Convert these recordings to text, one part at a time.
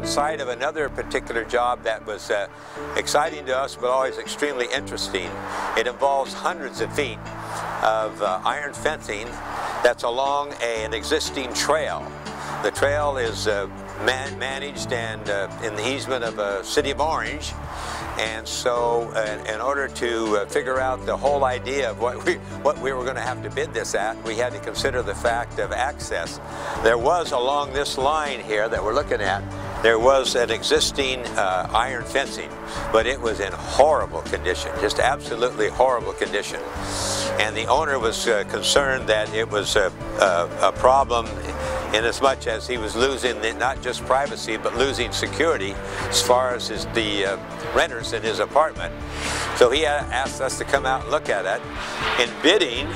on site of another particular job that was exciting to us, but always extremely interesting. It involves hundreds of feet of iron fencing that's along an existing trail. The trail is managed and in the easement of the City of Orange. And so in order to figure out the whole idea of what we were going to have to bid this at, we had to consider the fact of access. There was along this line here that we're looking at, there was an existing iron fencing, but it was in horrible condition, just absolutely horrible condition. And the owner was concerned that it was a problem in as much as he was losing not just privacy, but losing security as far as the renters in his apartment. So he asked us to come out and look at it. In bidding,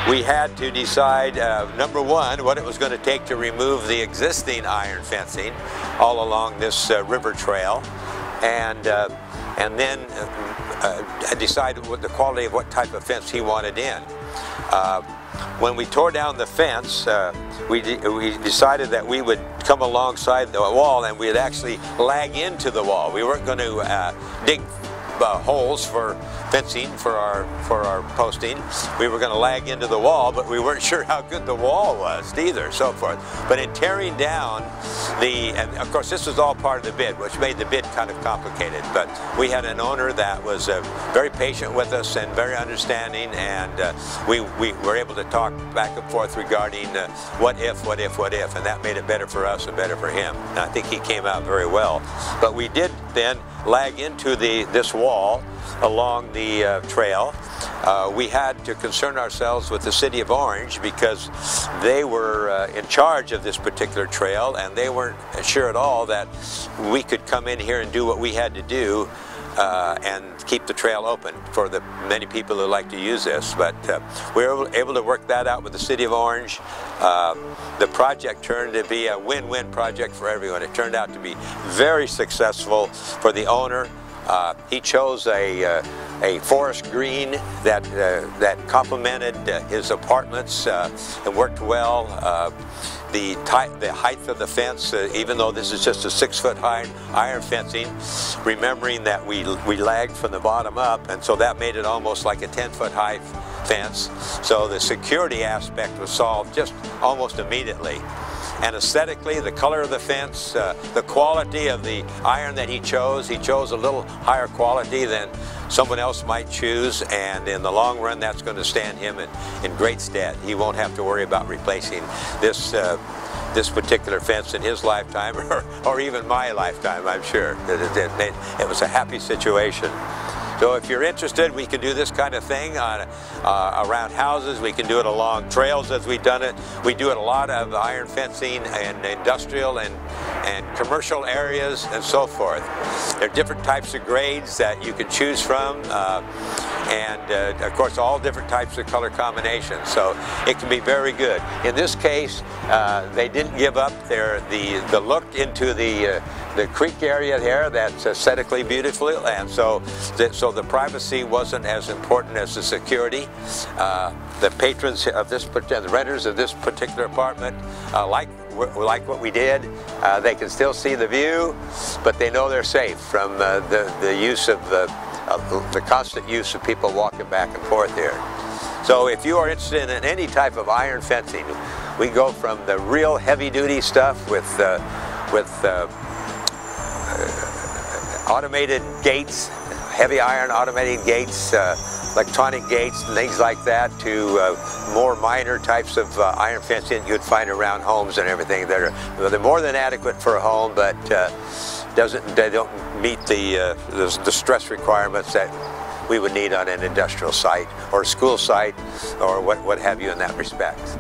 we had to decide, number one, what it was going to take to remove the existing iron fencing all along this river trail, and then decide what the quality of what type of fence he wanted in. When we tore down the fence, we decided that we would come alongside the wall and we'd actually lag into the wall. We weren't going to dig holes for fencing for our posting. We were going to lag into the wall, but we weren't sure how good the wall was either, so forth. But in tearing down and of course this was all part of the bid, which made the bid kind of complicated, but we had an owner that was very patient with us and very understanding, and we were able to talk back and forth regarding what if, and that made it better for us and better for him. And I think he came out very well. But we did then lag into this wall along the trail. We had to concern ourselves with the City of Orange because they were in charge of this particular trail, and they weren't sure at all that we could come in here and do what we had to do and keep the trail open for the many people who like to use this. But we were able to work that out with the City of Orange. The project turned to be a win-win project for everyone. It turned out to be very successful for the owner. He chose a forest green that complemented his apartments and worked well. The height of the fence, even though this is just a 6-foot high iron fencing, remembering that we lagged from the bottom up, and so that made it almost like a 10-foot high fence. So the security aspect was solved just almost immediately. And aesthetically, the color of the fence, the quality of the iron that he chose a little higher quality than someone else might choose, and in the long run that's going to stand him in great stead. He won't have to worry about replacing this particular fence in his lifetime or even my lifetime, I'm sure. It was a happy situation. So if you're interested, we can do this kind of thing around houses. We can do it along trails as we've done it. We do it a lot of iron fencing and industrial and commercial areas and so forth. There are different types of grades that you can choose from, and of course all different types of color combinations. So it can be very good. In this case, they didn't give up the look into the creek area there that's aesthetically beautiful, and so the privacy wasn't as important as the security. The patrons of the renters of this particular apartment like what we did. They can still see the view, but they know they're safe from the use of the constant use of people walking back and forth here. So if you are interested in any type of iron fencing, we go from the real heavy-duty stuff with automated gates, heavy iron automated gates, electronic gates and things like that, to more minor types of iron fencing you'd find around homes and everything. They're more than adequate for a home, but they don't meet the stress requirements that we would need on an industrial site or school site or what have you in that respect.